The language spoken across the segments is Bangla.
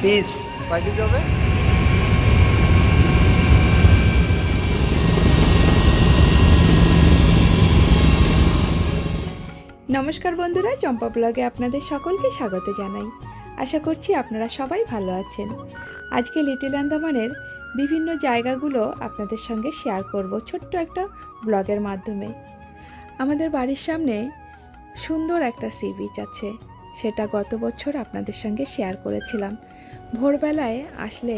পিস কয় কেজি হবে? নমস্কার বন্ধুরা, চম্পা ব্লগে আপনাদের সকলকে স্বাগত জানাই। আশা করছি আপনারা সবাই ভালো আছেন। আজকে লিটল আন্দামানের বিভিন্ন জায়গাগুলো আপনাদের সঙ্গে শেয়ার করব ছোট্ট একটা ব্লগের মাধ্যমে। আমাদের বাড়ির সামনে সুন্দর একটা সি বিচ আছে, সেটা গত বছর আপনাদের সঙ্গে শেয়ার করেছিলাম। ভোরবেলায় আসলে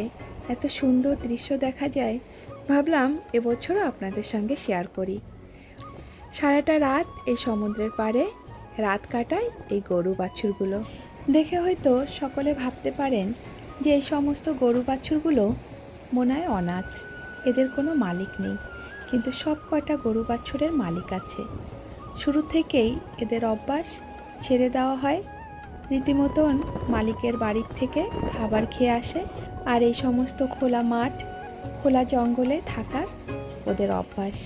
এত সুন্দর দৃশ্য দেখা যায়, ভাবলাম এবছরও আপনাদের সঙ্গে শেয়ার করি। সারাটা রাত এই সমুদ্রের পাড়ে রাত কাটায় এই গরু বাছুরগুলো। দেখে হয়তো সকলে ভাবতে পারেন যে এই সমস্ত গরু বাছুরগুলো মনে হয় অনাথ, এদের কোনো মালিক নেই। কিন্তু সব কয়টা গরু বাছুরের মালিক আছে। শুরু থেকেই এদের অভ্যাস ছেড়ে দেওয়া হয়, রীতিমতন মালিকের বাড়ির থেকে খাবার খেয়ে আসে। আর এই সমস্ত খোলা মাঠ, খোলা জঙ্গলে থাকার ওদের অভ্যাস।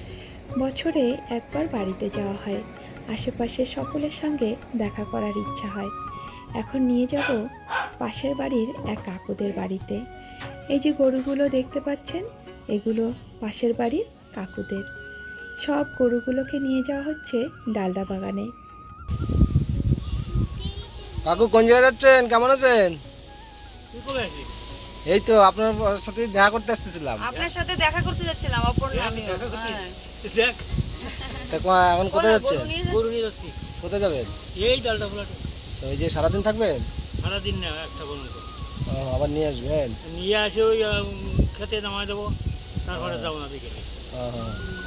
বছরে একবার বাড়িতে যাওয়া হয়, আশেপাশে সকলের সঙ্গে দেখা করার ইচ্ছা হয়। এখন নিয়ে যাব পাশের বাড়ির এক কাকুদের বাড়িতে। এই যে গরুগুলো দেখতে পাচ্ছেন, এগুলো পাশের বাড়ির কাকুদের। সব গরুগুলোকে নিয়ে যাওয়া হচ্ছে ডালডা বাগানে। কাকু কোন জায়গায় যাচ্ছেন? কেমন আছেন? এই তো আপনার সাথে দেখা করতে আসতেছিলাম। আপনার সাথে দেখা করতে যাচ্ছিলাম। এখন কোথায় যাচ্ছেন? গরু নিয়ে যাচ্ছি। কোথায় যাবেন? এই ডালটা ফোলাটা। তো এই যে সারাদিন থাকবেন? সারাদিন না, একটা পর্যন্ত। আবার নিয়ে আসবেন? নিয়ে আসে ওই খেতে নামাই দেবো, তারপরে যাবো না বিকেলে।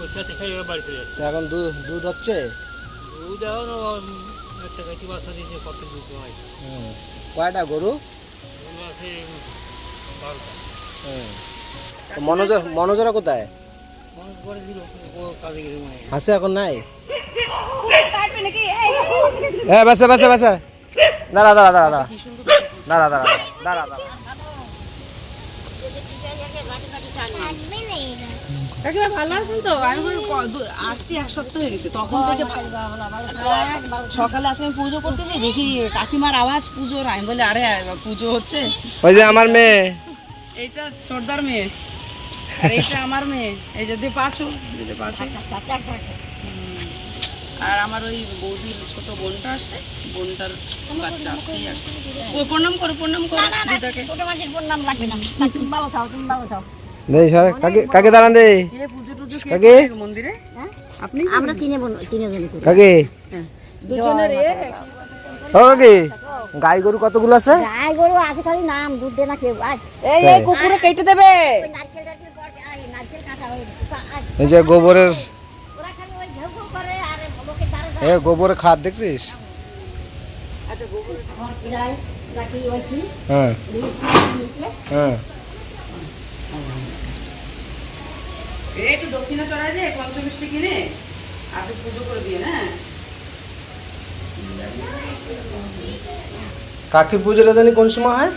ওই খেতে খাই বাড়ি চলে যাচ্ছে। এখন দুধ হচ্ছে? দুধ এখন একটা গাছি বাচ্চা দিয়েছে, কত দুধ হয়। কয়টা গরু? গরু আছে 12টা। মনোজরা কোথায় মানুষ করে দিল, ও কাজে গেছে মনে হয়। আছে? এখন নাই? বেসে বেসে বেসে দাঁড়া দাঁড়া দাঁড়া দাঁড়া দাঁড়া দাঁড়া দাঁড়া দাঁড়া। কাকিমা ভালো আছেন তো? আমি আসছি এক সপ্তাহ হয়ে গেছে, তখন থেকে সকালে আজকে আমি পুজো করতেছি, দেখি কাকিমার আওয়াজ পুজোর। আমি বলি আরে পুজো হচ্ছে। ওই যে আমার মেয়ে, এইটা ছোটদার মেয়ে, আর এইটা আমার মেয়ে। এই যে পাঁচু, আর আমার ওই বৌদির ছোট বোনটা আসছে, বোনটার বাচ্চা আজকেই আসছে। ও প্রণাম করো দিদাকে। দেই সরে কাকে দাঁড়ান দে পুজো টুজো কাকে মন্দিরে আপনি আমরা তিনজন করি। কাকে দুজনের ও কাকে গাই গরু কতগুলো আছে? গাই গরু আছে, খালি নাম দুধ দে না কেউ। এই কুকুরে কেটে দেবে। এই যে গোবরের, ওরা খালি ওই ঘেউ ঘেউ করে আর লোকে দাঁড়ে গোবরের খাদ দেখছিস? আচ্ছা গোবর রাখি ওই কি হ্যাঁ হ্যাঁ। একটু দক্ষিণে চড়ায় যে পঞ্চমিষ্টি কিনে আপনি পুজো করে দিয়ে। হ্যাঁ, কাকি পুজোটা জানি কোন সময় হয়?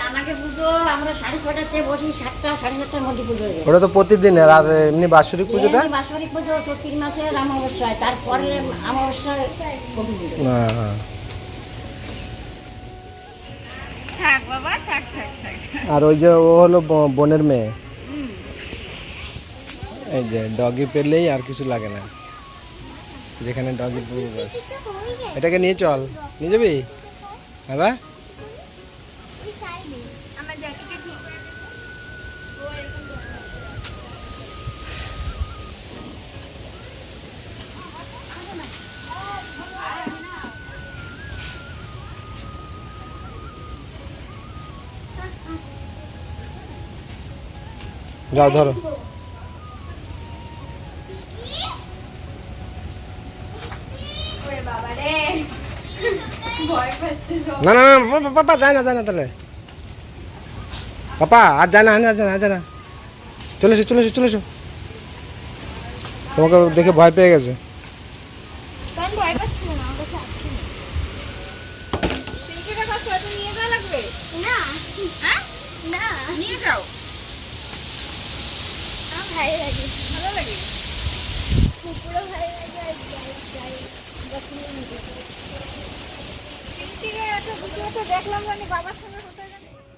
আমাকে পুজো আমরা 6:30টাতে বসি, 7টা 7:30টার মধ্যে পুজো হয়ে যায়। ওটা তো প্রতিদিনের। আর এমনি বাৎসরিক পুজোটা? এই বাৎসরিক পুজো চৈত্র মাসের অমাবস্যায়, তারপরে অমাবস্যায় বড় পুজো। হ্যাঁ। থাক বাবা, থাক। আর ওই যে ও হলো বোনের মেয়ে। এই যে ডগি পেলেই আর কিছু লাগে না, যেখানে ডগি পুরো বাস। এটাকে নিয়ে চল, নিয়ে যাবি? হ্যাঁ যাও ধরো। না না না পাপা যায় না তাহলে। পাপা আর যায় না। চলে এসো। তোমাকে দেখে ভয় পেয়ে গেছে। নিয়ে যাও। ভালো লাগে পুরো ভালো লাগে। দেখলাম বাবার সঙ্গে কোথায়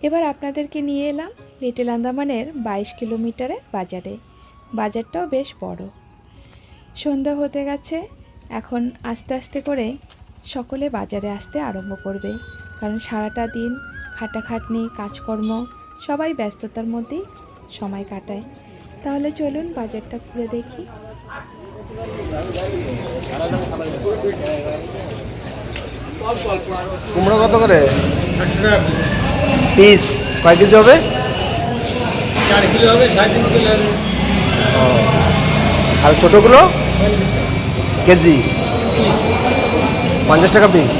এবার আপনাদেরকে নিয়ে এলাম লিটল আন্দামানের 22 কিলোমিটারের বাজারে। বাজারটাও বেশ বড়। সন্ধ্যা হতে গেছে, এখন আস্তে আস্তে করে সকলে বাজারে আসতে আরম্ভ করবে, কারণ সারাটা দিন খাটাখাটনি কাজকর্ম সবাই ব্যস্ততার মধ্যেই সময় কাটায়। তাহলে চলুন বাজারটা ঘুরে দেখি। কুমড়ো কত করে পিস? কয় কেজি হবে? 4 কিলো হবে, 3.5 কিলো হবে। আর ছোটোগুলো কেজি 50 টাকা পিস।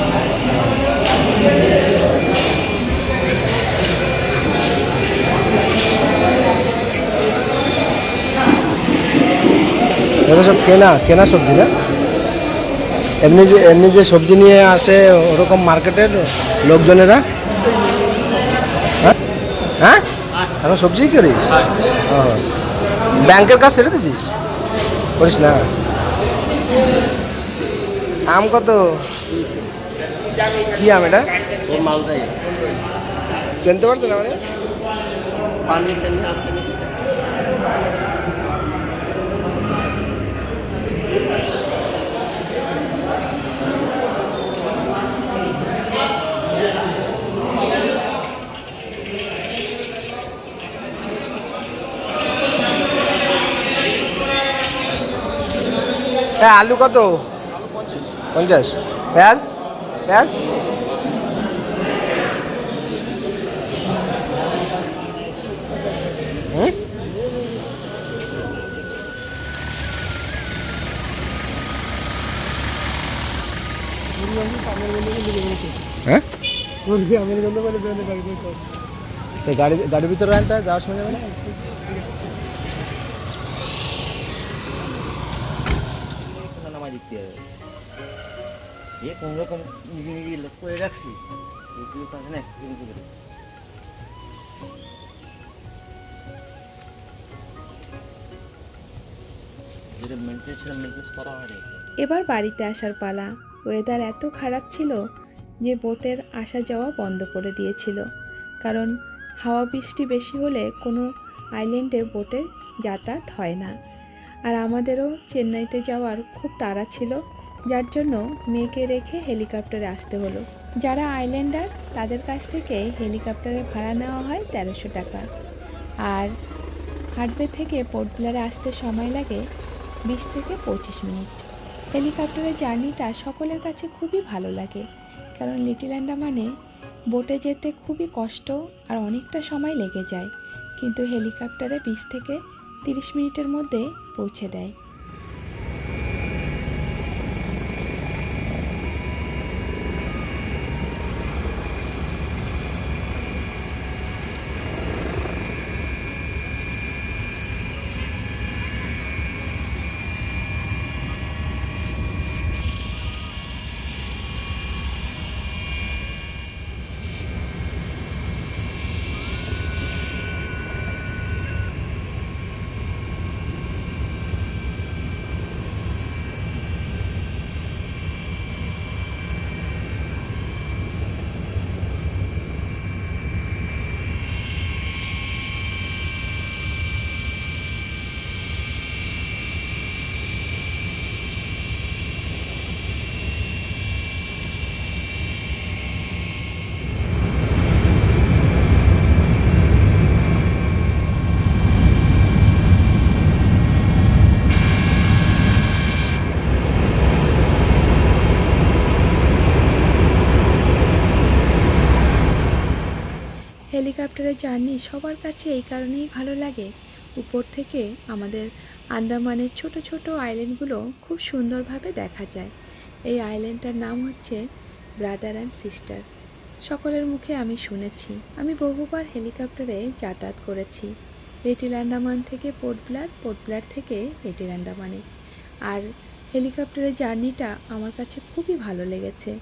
এটা সব কেনা কেনা সবজি না? এমনি যে সবজি নিয়ে আসে ওরকম মার্কেটের লোকজনেরা? হ্যাঁ হ্যাঁ, এখন সবজি করিস? ও, ব্যাংকের কাজ ছেড়ে দিছিস? করিস না? আম কত? কি আম এটা? মালদাই চিনতে পারছেন মানে? পানি হ্যাঁ, আলু কত? 50। পেঁয়াজ? পেঁয়াজ হ্যাঁ, গাড়ির ভিতরে আনতে যাওয়ার সময় যাবে না? নামাই দিতে হবে, এ কোন রকম নিজে নিজে লোক করে রাখছি, এগুলো কাজ না যেটা মেনটেন্স মেনটেন্স করা হয় না। এবার বাড়িতে আসার পালা। ওয়েদার এত খারাপ ছিল যে বোটের আসা যাওয়া বন্ধ করে দিয়েছিল, কারণ হাওয়া বৃষ্টি বেশি হলে কোনো আইল্যান্ডে বোটে যাতায়াত হয় না। আর আমাদেরও চেন্নাইতে যাওয়ার খুব তাড়া ছিল, যার জন্য মেয়েকে রেখে হেলিকপ্টারে আসতে হলো। যারা আইল্যান্ডার তাদের কাছ থেকে হেলিকপ্টারের ভাড়া নেওয়া হয় 1300 টাকা। আর হাটবে থেকে পোর্ট ব্লেয়ারে আসতে সময় লাগে 20 থেকে 25 মিনিট। হেলিকপ্টারের জার্নিটা সকলের কাছে খুবই ভালো লাগে, কারণ লিটল আন্দামানে বোটে যেতে খুবই কষ্ট আর অনেকটা সময় লেগে যায়, কিন্তু হেলিকপ্টারে 20 থেকে 30 মিনিটের মধ্যে পৌঁছে দেয়। হেলিকপ্টারের জার্নি সবার কাছে এই কারণেই ভালো লাগে, উপর থেকে আমাদের আন্দামানের ছোট ছোট আইল্যান্ডগুলো খুব সুন্দরভাবে দেখা যায়। এই আইল্যান্ডটার নাম হচ্ছে ব্রাদার অ্যান্ড সিস্টার। সকলের মুখে আমি শুনেছি, আমি বহুবার হেলিকপ্টারে যাতায়াত করেছি, লিটল আন্দামান থেকে পোর্ট ব্লেয়ার, পোর্ট ব্লেয়ার থেকে লিটল আন্দামানে। আর হেলিকপ্টারের জার্নিটা আমার কাছে খুবই ভালো লেগেছে।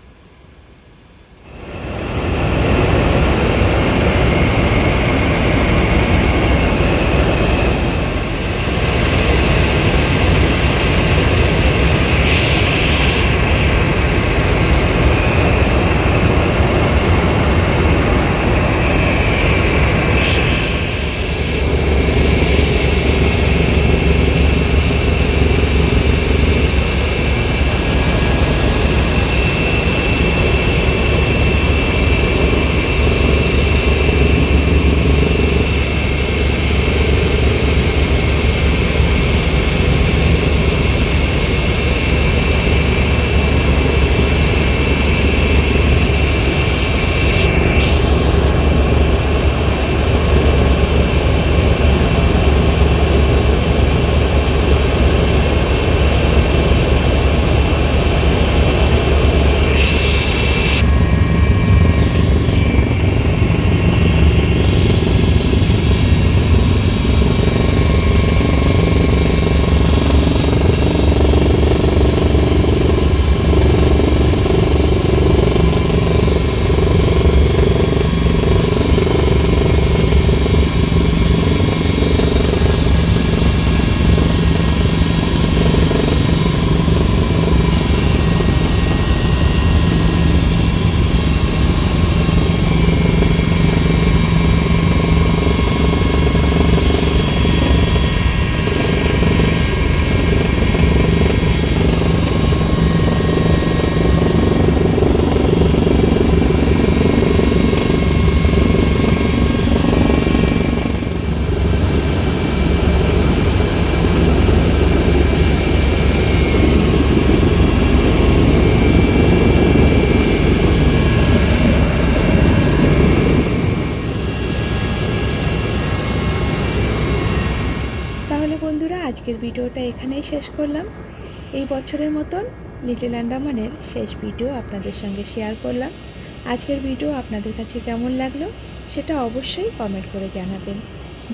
আজকের ভিডিওটা এখানেই শেষ করলাম। এই বছরের মতন লিটল আন্দামানের শেষ ভিডিও আপনাদের সঙ্গে শেয়ার করলাম। আজকের ভিডিও আপনাদের কাছে কেমন লাগলো সেটা অবশ্যই কমেন্ট করে জানাবেন।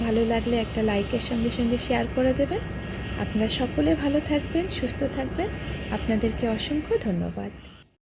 ভালো লাগলে একটা লাইকের সঙ্গে সঙ্গে শেয়ার করে দেবেন। আপনারা সকলে ভালো থাকবেন, সুস্থ থাকবেন। আপনাদেরকে অসংখ্য ধন্যবাদ।